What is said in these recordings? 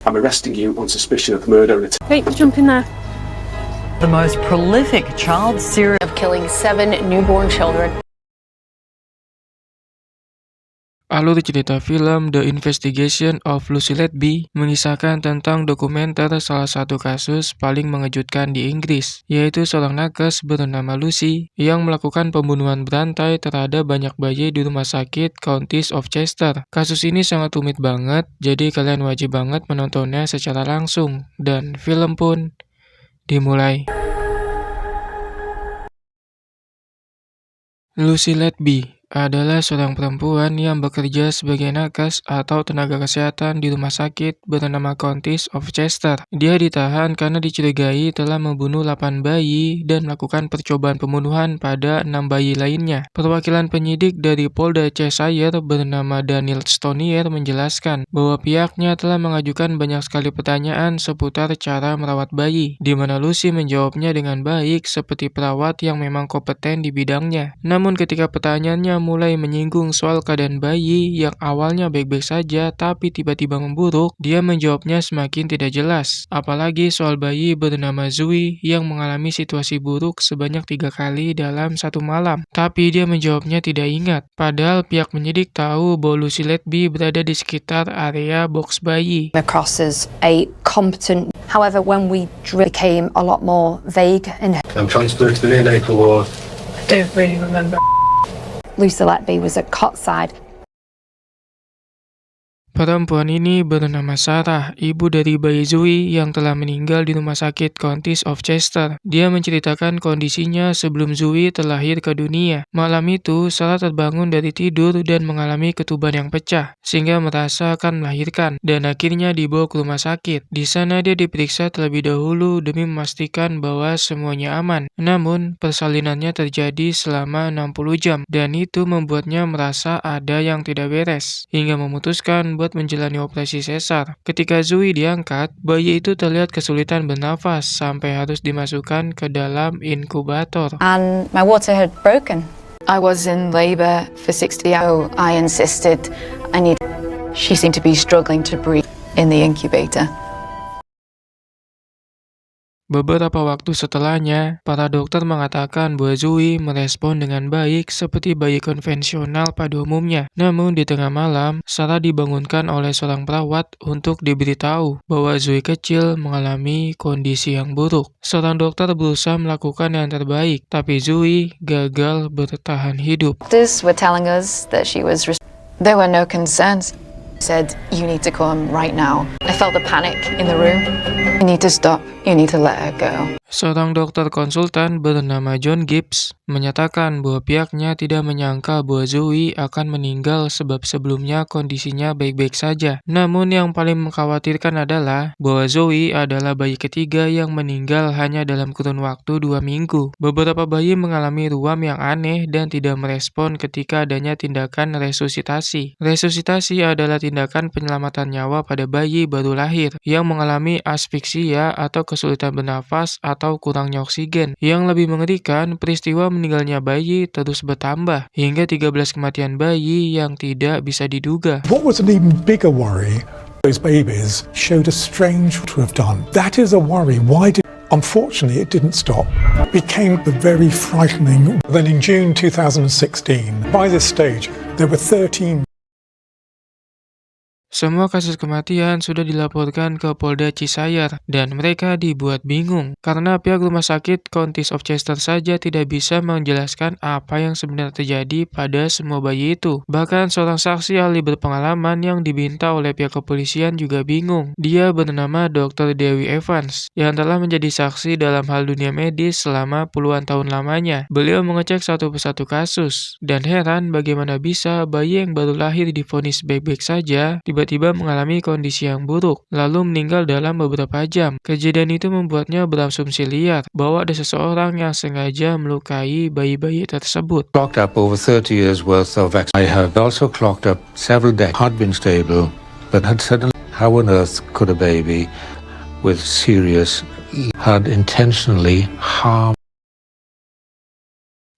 I'm arresting you on suspicion of murder and Hey, jump in there. The most prolific child serial of killing 7 newborn children. Alur cerita film The Investigation of Lucy Letby mengisahkan tentang dokumenter salah satu kasus paling mengejutkan di Inggris, yaitu seorang nakes bernama Lucy yang melakukan pembunuhan berantai terhadap banyak bayi di rumah sakit Countess of Chester. Kasus ini sangat rumit banget, jadi kalian wajib banget menontonnya secara langsung, dan film pun dimulai. Lucy Letby adalah seorang perempuan yang bekerja sebagai nakes atau tenaga kesehatan di rumah sakit bernama Countess of Chester. Dia ditahan karena dicurigai telah membunuh 8 bayi dan melakukan percobaan pembunuhan pada 6 bayi lainnya. Perwakilan penyidik dari Polda Cheshire bernama Daniel Stonier menjelaskan bahwa pihaknya telah mengajukan banyak sekali pertanyaan seputar cara merawat bayi, di mana Lucy menjawabnya dengan baik seperti perawat yang memang kompeten di bidangnya. Namun ketika pertanyaannya mulai menyinggung soal keadaan bayi yang awalnya baik-baik saja tapi tiba-tiba memburuk, dia menjawabnya semakin tidak jelas. Apalagi soal bayi bernama Zoe yang mengalami situasi buruk sebanyak 3 kali dalam satu malam. Tapi dia menjawabnya tidak ingat. Padahal pihak penyidik tahu bahwa Lucy Letby berada di sekitar area box bayi. Across as a competent. However, when we became a lot more vague in her. I'm transferred to the neonatal ward. I don't really remember. Lucy Letby was at cotside. Perempuan ini bernama Sarah, ibu dari bayi Zoe yang telah meninggal di rumah sakit Countess of Chester. Dia menceritakan kondisinya sebelum Zoe terlahir ke dunia. Malam itu, Sarah terbangun dari tidur dan mengalami ketuban yang pecah, sehingga merasa akan melahirkan, dan akhirnya dibawa ke rumah sakit. Di sana dia diperiksa terlebih dahulu demi memastikan bahwa semuanya aman. Namun, persalinannya terjadi selama 60 jam, dan itu membuatnya merasa ada yang tidak beres, hingga memutuskan buat menjalani operasi sesar. Ketika Zoe diangkat, bayi itu terlihat kesulitan bernafas sampai harus dimasukkan ke dalam inkubator. And my water had broken. I was in labor for 60 hours. I insisted I need. She seemed to be struggling to breathe in the incubator. Beberapa waktu setelahnya, para dokter mengatakan bahwa Zoe merespon dengan baik seperti bayi konvensional pada umumnya. Namun di tengah malam, Sarah dibangunkan oleh seorang perawat untuk diberitahu bahwa Zoe kecil mengalami kondisi yang buruk. Seorang dokter berusaha melakukan yang terbaik, tapi Zoe gagal bertahan hidup. Doctors were telling us that she was. There were no concerns. Said, you need to come right now. I felt the panic in the room. You need to stop. You need to let her go. Seorang dokter konsultan bernama John Gibbs menyatakan bahwa pihaknya tidak menyangka bahwa Zoe akan meninggal sebab sebelumnya kondisinya baik-baik saja. Namun yang paling mengkhawatirkan adalah bahwa Zoe adalah bayi ketiga yang meninggal hanya dalam kurun waktu 2 minggu. Beberapa bayi mengalami ruam yang aneh dan tidak merespon ketika adanya tindakan resusitasi. Resusitasi adalah tindakan penyelamatan nyawa pada bayi baru lahir yang mengalami asfiksia atau kesulitan bernafas atau kurangnya oksigen. Yang lebih mengerikan, peristiwa meninggalnya bayi terus bertambah hingga 13 kematian bayi yang tidak bisa diduga. What was an even bigger worry, those babies showed a strange to have done. That is a worry. Why did Unfortunately, it didn't stop. It became very frightening. Then in June 2016, by this stage, there were 13 Semua kasus kematian sudah dilaporkan ke Polda Cheshire dan mereka dibuat bingung karena pihak rumah sakit Countess of Chester saja tidak bisa menjelaskan apa yang sebenarnya terjadi pada semua bayi itu. Bahkan seorang saksi ahli berpengalaman yang diminta oleh pihak kepolisian juga bingung. Dia bernama Dr. Dewi Evans yang telah menjadi saksi dalam hal dunia medis selama puluhan tahun lamanya. Beliau mengecek satu persatu kasus dan heran bagaimana bisa bayi yang baru lahir divonis baik-baik saja tiba-tiba mengalami kondisi yang buruk, lalu meninggal dalam beberapa jam. Kejadian itu membuatnya berasumsi liar bahwa ada seseorang yang sengaja melukai bayi-bayi tersebut. Clocked up over 30 years worth of vaccine. I have also clocked up several decades. Had been stable, but had suddenly, how on earth could a baby with serious had intentionally harmed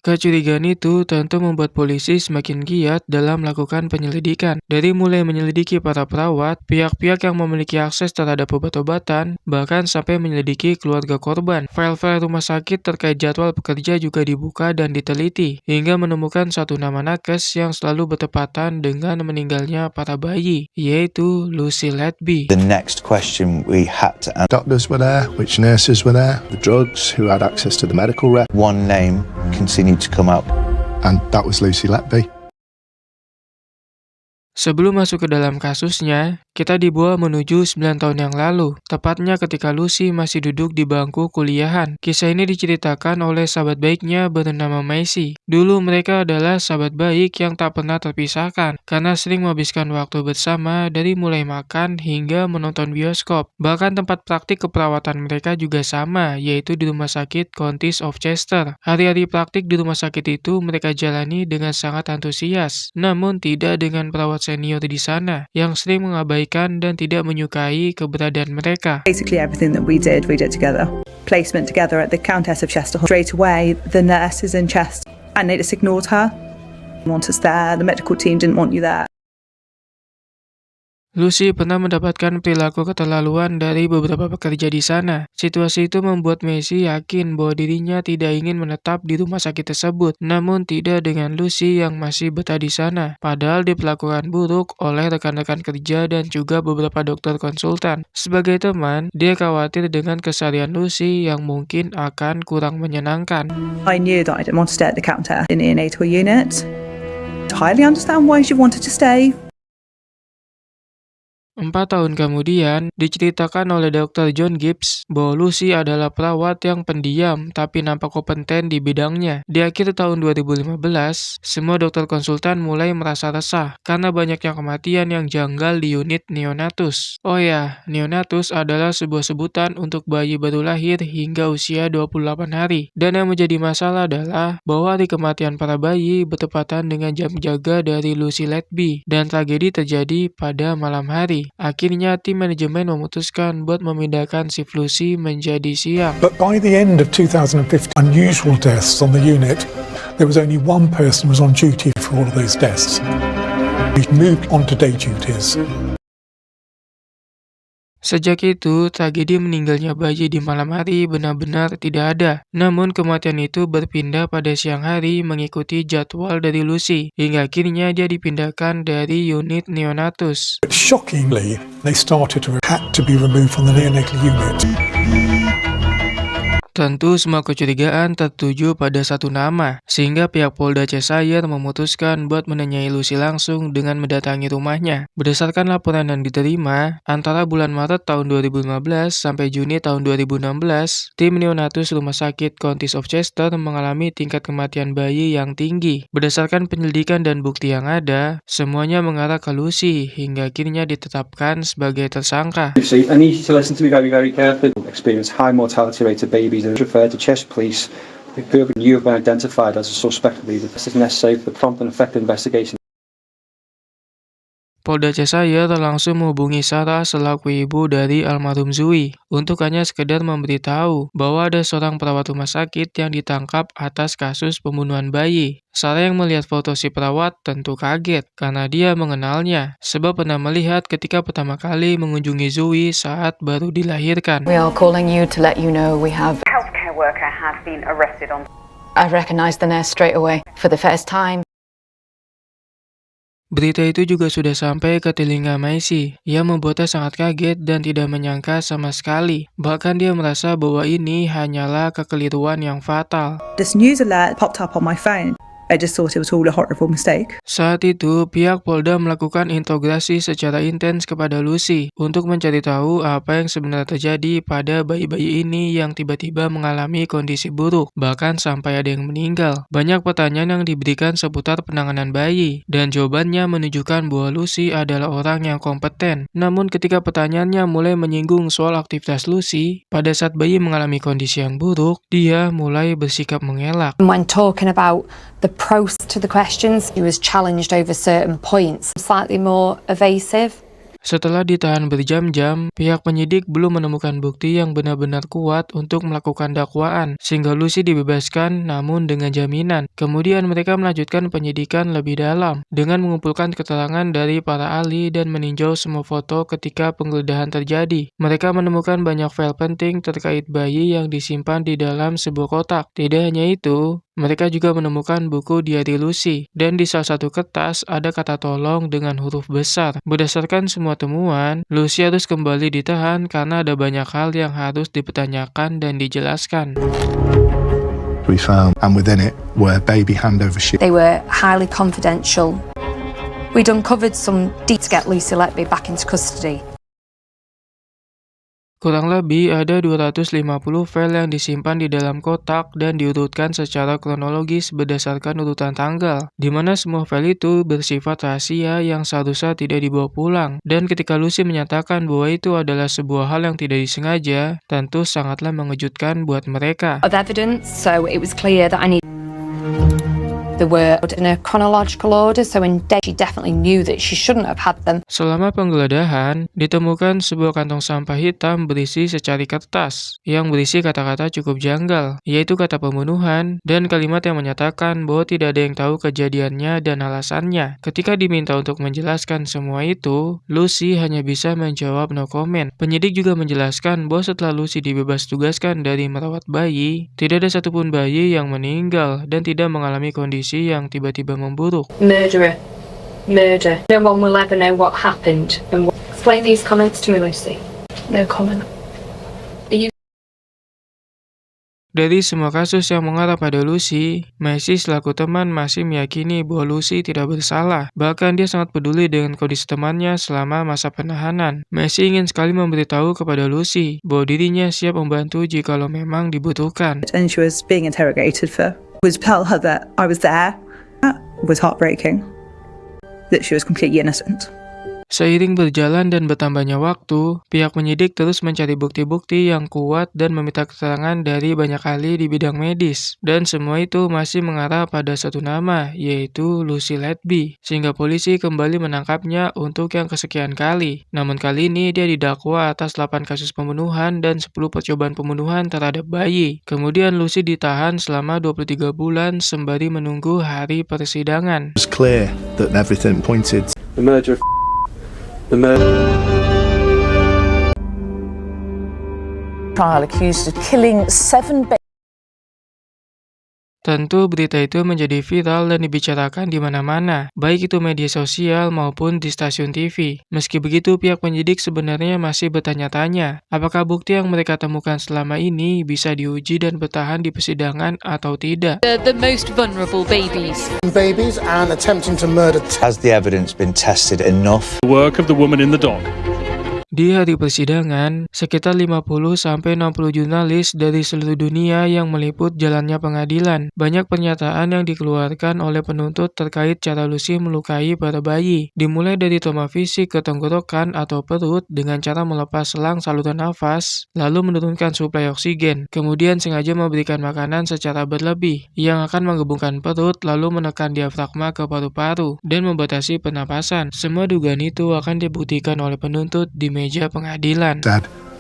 Kecurigaan itu tentu membuat polisi semakin giat dalam melakukan penyelidikan. Dari mulai menyelidiki para perawat, pihak-pihak yang memiliki akses terhadap obat-obatan, bahkan sampai menyelidiki keluarga korban. File-file rumah sakit terkait jadwal pekerja juga dibuka dan diteliti, hingga menemukan satu nama nakes yang selalu bertepatan dengan meninggalnya para bayi, yaitu Lucy Letby. The next question we had to answer. Doctors were there, which nurses were there, the drugs, who had access to the medical record. One name continued to come out. And that was Lucy Letby. Sebelum masuk ke dalam kasusnya, kita dibawa menuju 9 tahun yang lalu, tepatnya ketika Lucy masih duduk di bangku kuliahan. Kisah ini diceritakan oleh sahabat baiknya bernama Macy. Dulu mereka adalah sahabat baik yang tak pernah terpisahkan, karena sering menghabiskan waktu bersama dari mulai makan hingga menonton bioskop. Bahkan tempat praktik keperawatan mereka juga sama, yaitu di Rumah Sakit Counties of Chester. Hari-hari praktik di rumah sakit itu mereka jalani dengan sangat antusias, namun tidak dengan perawat senior di sana yang sering mengabaikan dan tidak menyukai keberadaan mereka. Basically everything that we did together. Placement together at the Countess of Chester. Straight away, the nurses in Chester, and they just ignored her. Didn't want us there. The medical team didn't want you there. Lucy pernah mendapatkan perilaku keterlaluan dari beberapa pekerja di sana. Situasi itu membuat Macy yakin bahwa dirinya tidak ingin menetap di rumah sakit tersebut, namun tidak dengan Lucy yang masih betah di sana. Padahal diperlakukan buruk oleh rekan-rekan kerja dan juga beberapa dokter konsultan. Sebagai teman, dia khawatir dengan keseharian Lucy yang mungkin akan kurang menyenangkan. I knew that I didn't want to stay at the Countess in the neonatal unit. I highly understand why she wanted to stay. 4 tahun kemudian, diceritakan oleh Dr. John Gibbs bahwa Lucy adalah perawat yang pendiam tapi nampak kompeten di bidangnya. Di akhir tahun 2015, semua dokter konsultan mulai merasa resah karena banyaknya kematian yang janggal di unit neonatus. Oh ya, neonatus adalah sebuah sebutan untuk bayi baru lahir hingga usia 28 hari. Dan yang menjadi masalah adalah bahwa hari kematian para bayi bertepatan dengan jam jaga dari Lucy Letby, dan tragedi terjadi pada malam hari. Akhirnya tim manajemen memutuskan buat memindahkan shift Lucy menjadi siang. But by the end of 2015, unusual deaths on the unit, there was only one person who was on duty for all of those deaths. We moved on to day duties. Sejak itu, tragedi meninggalnya bayi di malam hari benar-benar tidak ada. Namun kematian itu berpindah pada siang hari mengikuti jadwal dari Lucy, hingga akhirnya dia dipindahkan dari unit neonatus. But shockingly, they had to be removed from the neonatal unit. Tentu semua kecurigaan tertuju pada satu nama, sehingga pihak Polda Cheshire memutuskan buat menanyai Lucy langsung dengan mendatangi rumahnya. Berdasarkan laporan yang diterima, antara bulan Maret tahun 2015 sampai Juni tahun 2016, tim neonatus Rumah Sakit Counties of Chester mengalami tingkat kematian bayi yang tinggi. Berdasarkan penyelidikan dan bukti yang ada, semuanya mengarah ke Lucy hingga akhirnya ditetapkan sebagai tersangka. So I need you to listen to me very, very carefully. Experience high mortality rate of babies and referred to Cheshire Police, who you have been identified as a suspect of these. This is necessary for the prompt and effective investigation. Polda Cheshire langsung menghubungi Sarah selaku ibu dari almarhum Zoe untuk hanya sekedar memberitahu bahwa ada seorang perawat rumah sakit yang ditangkap atas kasus pembunuhan bayi. Sarah yang melihat foto si perawat tentu kaget karena dia mengenalnya, sebab pernah melihat ketika pertama kali mengunjungi Zoe saat baru dilahirkan. We are calling you to let you know we have healthcare worker has been arrested on. I recognized the nurse straight away for the first time. Berita itu juga sudah sampai ke telinga Macy, yang membuatnya sangat kaget dan tidak menyangka sama sekali. Bahkan dia merasa bahwa ini hanyalah kekeliruan yang fatal. This news alert popped up on my phone. I just thought it was all a horrible mistake. Saat itu, pihak Polda melakukan interogasi secara intens kepada Lucy untuk mencari tahu apa yang sebenarnya terjadi pada bayi-bayi ini yang tiba-tiba mengalami kondisi buruk, bahkan sampai ada yang meninggal. Banyak pertanyaan yang diberikan seputar penanganan bayi, dan jawabannya menunjukkan bahwa Lucy adalah orang yang kompeten. Namun ketika pertanyaannya mulai menyinggung soal aktivitas Lucy, pada saat bayi mengalami kondisi yang buruk, dia mulai bersikap mengelak. When talking about the process to the questions, he was challenged over certain points, slightly more evasive. Setelah ditahan berjam-jam, pihak penyidik belum menemukan bukti yang benar-benar kuat untuk melakukan dakwaan, sehingga Lucy dibebaskan namun dengan jaminan. Kemudian mereka melanjutkan penyidikan lebih dalam dengan mengumpulkan keterangan dari para ahli dan meninjau semua foto ketika penggeledahan terjadi. Mereka menemukan banyak file penting terkait bayi yang disimpan di dalam sebuah kotak. Tidak hanya itu, mereka juga menemukan buku diari Lucy, dan di salah satu kertas ada kata tolong dengan huruf besar. Berdasarkan semua temuan, Lucy harus kembali ditahan karena ada banyak hal yang harus dipertanyakan dan dijelaskan. We found, and within it were baby handover sheets. They were highly confidential. We'd uncovered some deeds to get Lucy Letby back into custody. Kurang lebih ada 250 file yang disimpan di dalam kotak dan diurutkan secara kronologis berdasarkan urutan tanggal, di mana semua file itu bersifat rahasia yang seharusnya tidak dibawa pulang. Dan ketika Lucy menyatakan bahwa itu adalah sebuah hal yang tidak disengaja, tentu sangatlah mengejutkan buat mereka. Of evidence, so it was clear that I need. They were in a chronological order, so in she definitely knew that she shouldn't have had them. Selama penggeledahan, ditemukan sebuah kantong sampah hitam berisi secari kertas yang berisi kata-kata cukup janggal, yaitu kata pembunuhan dan kalimat yang menyatakan bahwa tidak ada yang tahu kejadiannya dan alasannya. Ketika diminta untuk menjelaskan semua itu, Lucy hanya bisa menjawab no comment. Penyidik juga menjelaskan bahwa setelah Lucy dibebas tugaskan dari merawat bayi, tidak ada satupun bayi yang meninggal dan tidak mengalami kondisi yang tiba-tiba memburuk. Murderer. Murder. No one will ever know what happened. And explain these comments to me, Lucy. No comment. Dari semua kasus yang mengarah pada Lucy, Macy selaku teman masih meyakini bahwa Lucy tidak bersalah. Bahkan dia sangat peduli dengan kondisi temannya selama masa penahanan. Macy ingin sekali memberitahu kepada Lucy bahwa dirinya siap membantu jikalau memang dibutuhkan. And she was being interrogated for was tell her that I was there. That was heartbreaking. That she was completely innocent. Seiring berjalan dan bertambahnya waktu, pihak penyidik terus mencari bukti-bukti yang kuat dan meminta keterangan dari banyak ahli di bidang medis. Dan semua itu masih mengarah pada satu nama, yaitu Lucy Letby. Sehingga polisi kembali menangkapnya untuk yang kesekian kali. Namun kali ini dia didakwa atas 8 kasus pembunuhan dan 10 percobaan pembunuhan terhadap bayi. Kemudian Lucy ditahan selama 23 bulan sembari menunggu hari persidangan. It was clear that everything pointed. The murder of Trial accused of killing 7 babies. Tentu berita itu menjadi viral dan dibicarakan di mana-mana, baik itu media sosial maupun di stasiun TV. Meski begitu, pihak penyidik sebenarnya masih bertanya-tanya, apakah bukti yang mereka temukan selama ini bisa diuji dan bertahan di persidangan atau tidak. The most vulnerable babies. Babies and attempting to murder. Has the evidence been tested enough? The work of the woman in the dock. Di hari persidangan, sekitar 50-60 jurnalis dari seluruh dunia yang meliput jalannya pengadilan. Banyak pernyataan yang dikeluarkan oleh penuntut terkait cara Lucy melukai para bayi. Dimulai dari trauma fisik ke tenggorokan atau perut dengan cara melepas selang saluran nafas, lalu menurunkan suplai oksigen. Kemudian sengaja memberikan makanan secara berlebih, yang akan menggabungkan perut lalu menekan diafragma ke paru-paru, dan membatasi pernapasan. Semua dugaan itu akan dibuktikan oleh penuntut di meja pengadilan.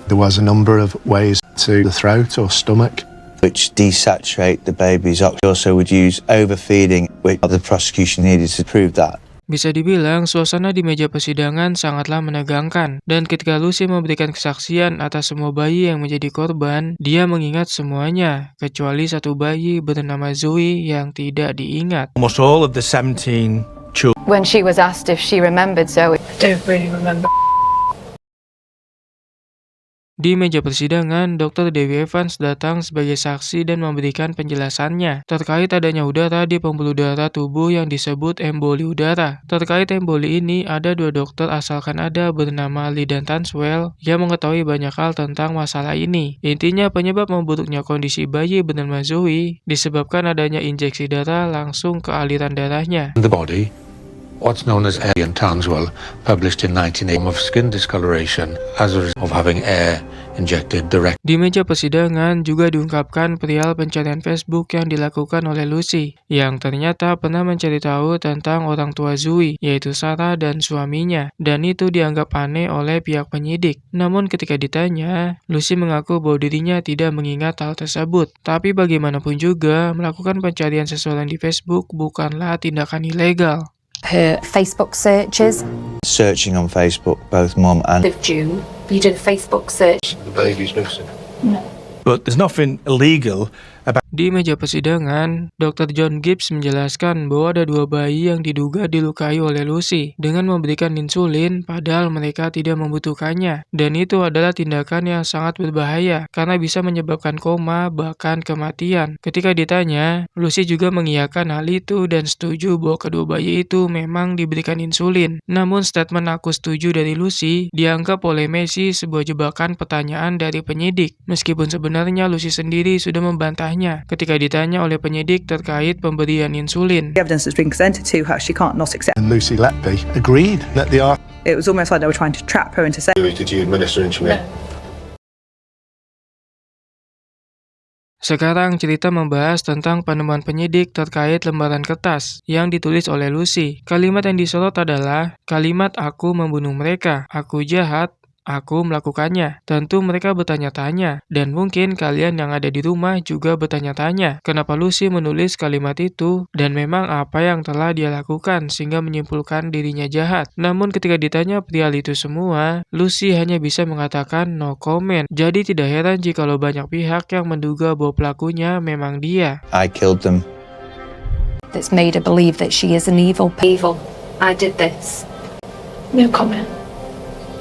There was a number of ways to the throat or stomach, which desaturate the baby's oxygen. Also would use overfeeding, which the prosecution needed to prove that. Bisa dibilang, suasana di meja persidangan sangatlah menegangkan. Dan ketika Lucy memberikan kesaksian atas semua bayi yang menjadi korban, dia mengingat semuanya, kecuali satu bayi bernama Zoe yang tidak diingat. Almost all of the 17 children. When she was asked if she remembered Zoe, I don't really remember. Di meja persidangan, Dr. Dewi Evans datang sebagai saksi dan memberikan penjelasannya terkait adanya udara di pembuluh darah tubuh yang disebut emboli udara. Terkait emboli ini, ada 2 dokter asal Kanada bernama Lee dan Tanswell yang mengetahui banyak hal tentang masalah ini. Intinya, penyebab memburuknya kondisi bayi bernama Zoe disebabkan adanya injeksi darah langsung ke aliran darahnya. The body what's known as air in Townswell, published in 1980, of skin discoloration as a result of having air injected direct. Di meja persidangan juga diungkapkan perihal pencarian Facebook yang dilakukan oleh Lucy, yang ternyata pernah mencari tahu tentang orang tua Zoe, yaitu Sarah dan suaminya, dan itu dianggap aneh oleh pihak penyidik. Namun ketika ditanya, Lucy mengaku bahwa dirinya tidak mengingat hal tersebut. Tapi bagaimanapun juga, melakukan pencarian seseorang di Facebook bukanlah tindakan ilegal. Her Facebook searches. Searching on Facebook, both mum and Of June, you did a Facebook search. The baby's missing. But there's nothing illegal about. Di meja persidangan, Dr. John Gibbs menjelaskan bahwa ada 2 bayi yang diduga dilukai oleh Lucy dengan memberikan insulin padahal mereka tidak membutuhkannya. Dan itu adalah tindakan yang sangat berbahaya karena bisa menyebabkan koma bahkan kematian. Ketika ditanya, Lucy juga mengiyakan hal itu dan setuju bahwa kedua bayi itu memang diberikan insulin. Namun statement "aku setuju" dari Lucy dianggap oleh Messi sebuah jebakan pertanyaan dari penyidik. Meskipun sebenarnya Lucy sendiri sudah membantahnya ketika ditanya oleh penyidik terkait pemberian insulin. The evidence that's been presented to her, she can't not accept. And Lucy Letby agreed that the It was almost like they were trying to trap her into saying. Did you administer insulin? Sekarang cerita membahas tentang penemuan penyidik terkait lembaran kertas yang ditulis oleh Lucy. Kalimat yang disorot adalah kalimat "aku membunuh mereka, aku jahat, aku melakukannya." Tentu mereka bertanya-tanya, dan mungkin kalian yang ada di rumah juga bertanya-tanya, kenapa Lucy menulis kalimat itu, dan memang apa yang telah dia lakukan sehingga menyimpulkan dirinya jahat. Namun ketika ditanya perihal itu semua, Lucy hanya bisa mengatakan no comment. Jadi tidak heran jikalau banyak pihak yang menduga bahwa pelakunya memang dia. I killed them. That's made her believe that she is an evil person. Evil. I did this. No comment.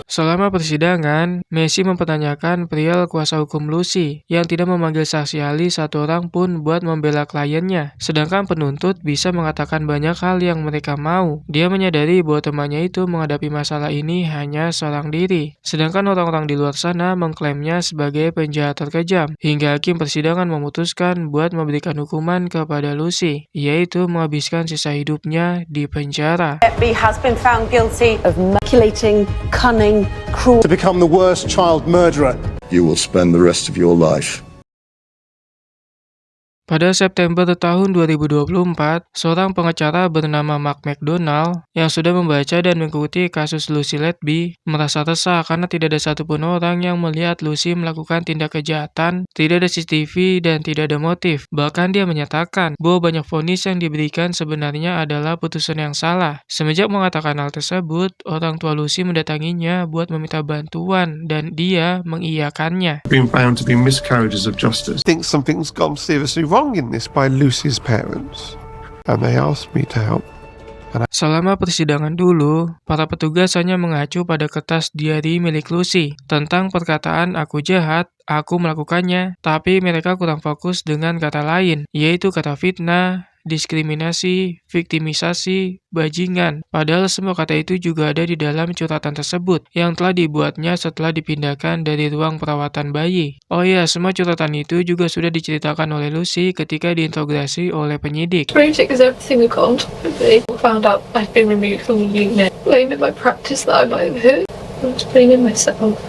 Selama persidangan, Messi mempertanyakan perihal kuasa hukum Lucy yang tidak memanggil saksi ahli satu orang pun buat membela kliennya. Sedangkan penuntut bisa mengatakan banyak hal yang mereka mau. Dia menyadari bahwa temannya itu menghadapi masalah ini hanya seorang diri. Sedangkan orang-orang di luar sana mengklaimnya sebagai penjahat terkejam. Hingga hakim persidangan memutuskan buat memberikan hukuman kepada Lucy, yaitu menghabiskan sisa hidupnya di penjara. Letby has been found guilty of manipulating, cunning, cruel. To become the worst child murderer. You will spend the rest of your life. Pada September tahun 2024, seorang pengacara bernama Mark McDonald yang sudah membaca dan mengikuti kasus Lucy Letby merasa resah karena tidak ada satupun orang yang melihat Lucy melakukan tindak kejahatan, tidak ada CCTV, dan tidak ada motif. Bahkan dia menyatakan bahwa banyak vonis yang diberikan sebenarnya adalah putusan yang salah. Semenjak mengatakan hal tersebut, orang tua Lucy mendatanginya buat meminta bantuan dan dia mengiyakannya. Been found to be miscarriages of justice. I think something's gone seriously wrong in this by Lucy's parents, and they asked me to help. Selama persidangan dulu, para petugas hanya mengacu pada kertas diari milik Lucy tentang perkataan "aku jahat, aku melakukannya", tapi mereka kurang fokus dengan kata lain, yaitu kata fitnah, diskriminasi, viktimisasi, bajingan. Padahal semua kata itu juga ada di dalam curhatan tersebut yang telah dibuatnya setelah dipindahkan dari ruang perawatan bayi. Oh iya, semua curhatan itu juga sudah diceritakan oleh Lucy ketika diinterogasi oleh penyidik. Tragic as everything we got on top of it. Found out I've been removed from the unit. Blaming my practice that I might have hurt. I was blaming myself.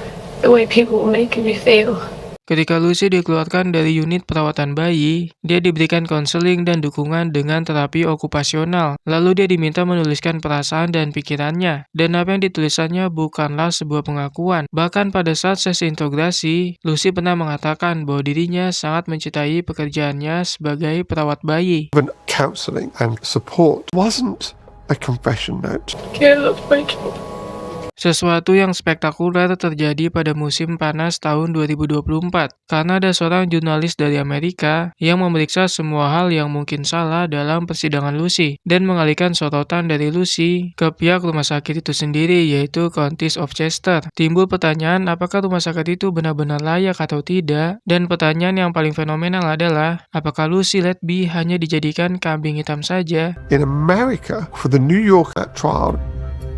The way people were making me feel. Ketika Lucy dikeluarkan dari unit perawatan bayi, dia diberikan konseling dan dukungan dengan terapi okupasional. Lalu dia diminta menuliskan perasaan dan pikirannya. Dan apa yang ditulisannya bukanlah sebuah pengakuan. Bahkan pada saat sesi interogasi, Lucy pernah mengatakan bahwa dirinya sangat mencintai pekerjaannya sebagai perawat bayi. Even counselling and support wasn't a confession note. Sesuatu yang spektakuler terjadi pada musim panas tahun 2024 karena ada seorang jurnalis dari Amerika yang memeriksa semua hal yang mungkin salah dalam persidangan Lucy dan mengalihkan sorotan dari Lucy ke pihak rumah sakit itu sendiri, yaitu Countess of Chester. Timbul pertanyaan apakah rumah sakit itu benar-benar layak atau tidak, dan pertanyaan yang paling fenomenal adalah apakah Lucy Letby hanya dijadikan kambing hitam saja. In America, for the New York trial,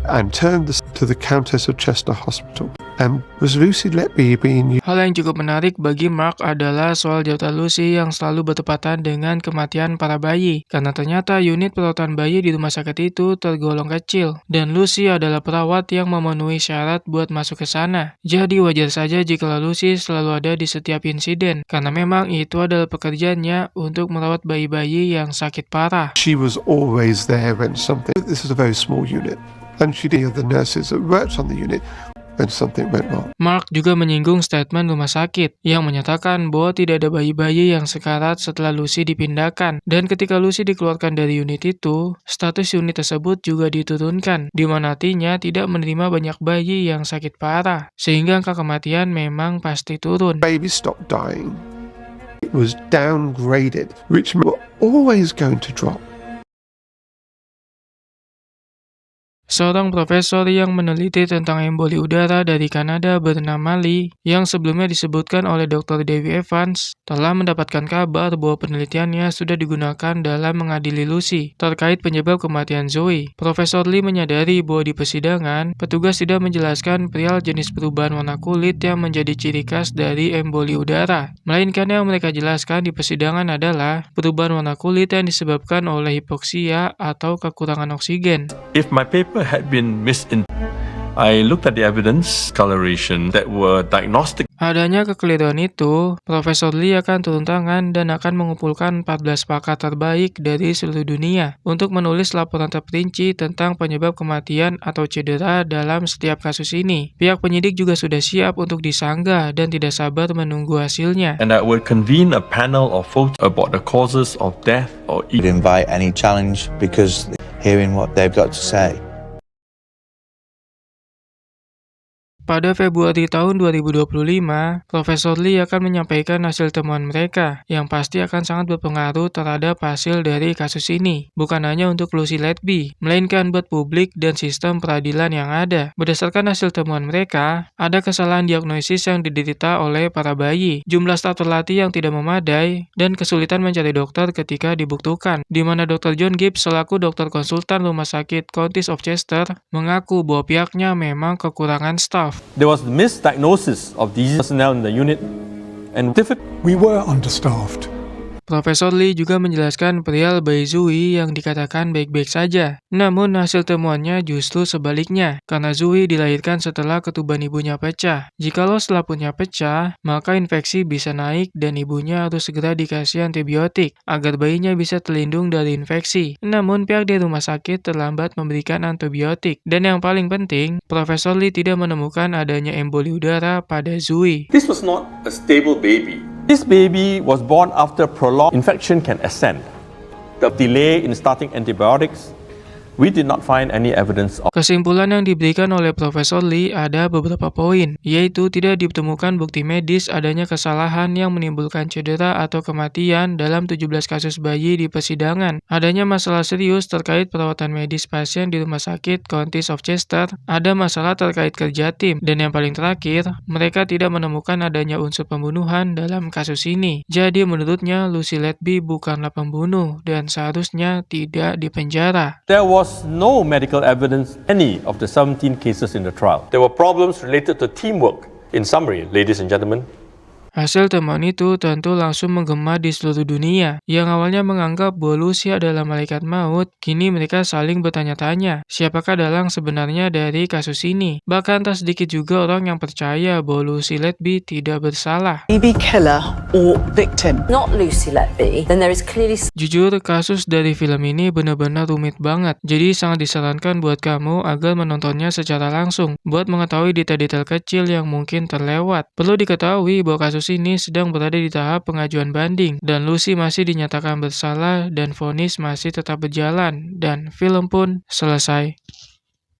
and turned this to the Countess of Chester Hospital. And was Lucy Letby being used? Hal yang cukup menarik bagi Mark adalah soal jabatan Lucy yang selalu bertepatan dengan kematian para bayi. Karena ternyata unit perawatan bayi di rumah sakit itu tergolong kecil. Dan Lucy adalah perawat yang memenuhi syarat buat masuk ke sana. Jadi wajar saja jika Lucy selalu ada di setiap insiden. Karena memang itu adalah pekerjaannya untuk merawat bayi-bayi yang sakit parah. She was always there when something... This is a very small unit. And she did the nurses that worked on the unit when something went wrong. Mark juga menyinggung statement rumah sakit yang menyatakan bahwa tidak ada bayi-bayi yang sekarat setelah Lucy dipindahkan. Dan ketika Lucy dikeluarkan dari unit itu, status unit tersebut juga diturunkan, di mana artinya tidak menerima banyak bayi yang sakit parah, sehingga angka kematian memang pasti turun. Babies stopped dying. It was downgraded, which were always going to drop. Seorang profesor yang meneliti tentang emboli udara dari Kanada bernama Lee, yang sebelumnya disebutkan oleh Dr. Dewi Evans, telah mendapatkan kabar bahwa penelitiannya sudah digunakan dalam mengadili Lucy terkait penyebab kematian Zoe. Profesor Lee menyadari bahwa di persidangan, petugas tidak menjelaskan perihal jenis perubahan warna kulit yang menjadi ciri khas dari emboli udara, melainkan yang mereka jelaskan di persidangan adalah perubahan warna kulit yang disebabkan oleh hipoksia atau kekurangan oksigen. If my paper had been I looked at the evidence, coloration that were diagnostic. Adanya kekeliruan itu, Profesor Lee akan turun tangan dan akan mengumpulkan 14 pakar terbaik dari seluruh dunia untuk menulis laporan terperinci tentang penyebab kematian atau cedera dalam setiap kasus ini. Pihak penyidik juga sudah siap untuk disanggah dan tidak sabar menunggu hasilnya. And I would convene a panel of folks about the causes of death or invite any challenge because hearing what they've got to say. Pada Februari tahun 2025, Profesor Lee akan menyampaikan hasil temuan mereka, yang pasti akan sangat berpengaruh terhadap hasil dari kasus ini. Bukan hanya untuk Lucy Letby, melainkan buat publik dan sistem peradilan yang ada. Berdasarkan hasil temuan mereka, ada kesalahan diagnosis yang diderita oleh para bayi, jumlah staf terlatih yang tidak memadai, dan kesulitan mencari dokter ketika dibutuhkan, di mana Dr. John Gibbs selaku dokter konsultan rumah sakit Counties of Chester mengaku bahwa pihaknya memang kekurangan staf. There was misdiagnosis of disease personnel in the unit and we were understaffed. Profesor Lee juga menjelaskan perihal bayi Zoe yang dikatakan baik-baik saja. Namun hasil temuannya justru sebaliknya, karena Zoe dilahirkan setelah ketuban ibunya pecah. Jikalau setelah perutnya pecah, maka infeksi bisa naik dan ibunya harus segera dikasih antibiotik agar bayinya bisa terlindung dari infeksi. Namun pihak di rumah sakit terlambat memberikan antibiotik. Dan yang paling penting, Profesor Lee tidak menemukan adanya emboli udara pada Zoe. This was not a stable baby. This baby was born after prolonged infection can ascend. The delay in starting antibiotics, we did not find any evidence of. Kesimpulan yang diberikan oleh Profesor Lee ada beberapa poin, yaitu tidak ditemukan bukti medis adanya kesalahan yang menimbulkan cedera atau kematian dalam 17 kasus bayi di persidangan. Adanya masalah serius terkait perawatan medis pasien di rumah sakit Counties of Chester, ada masalah terkait kerja tim, dan yang paling terakhir, mereka tidak menemukan adanya unsur pembunuhan dalam kasus ini. Jadi menurutnya Lucy Letby bukanlah pembunuh dan seharusnya tidak dipenjara. There was no medical evidence any of the 17 cases in the trial. There were problems related to teamwork. In summary, ladies and gentlemen, hasil temuan itu tentu langsung menggema di seluruh dunia. Yang awalnya menganggap bahwa Lucy adalah malaikat maut, kini mereka saling bertanya-tanya, siapakah dalang sebenarnya dari kasus ini? Bahkan tak sedikit juga orang yang percaya bahwa Lucy Letby tidak bersalah. Baby killer or victim. Not Lucy Letby, then there is clearly... Jujur, kasus dari film ini benar-benar rumit banget. Jadi sangat disarankan buat kamu agar menontonnya secara langsung, buat mengetahui detail-detail kecil yang mungkin terlewat. Perlu diketahui bahwa kasus ini sedang berada di tahap pengajuan banding, dan Lucy masih dinyatakan bersalah dan vonis masih tetap berjalan, dan film pun selesai.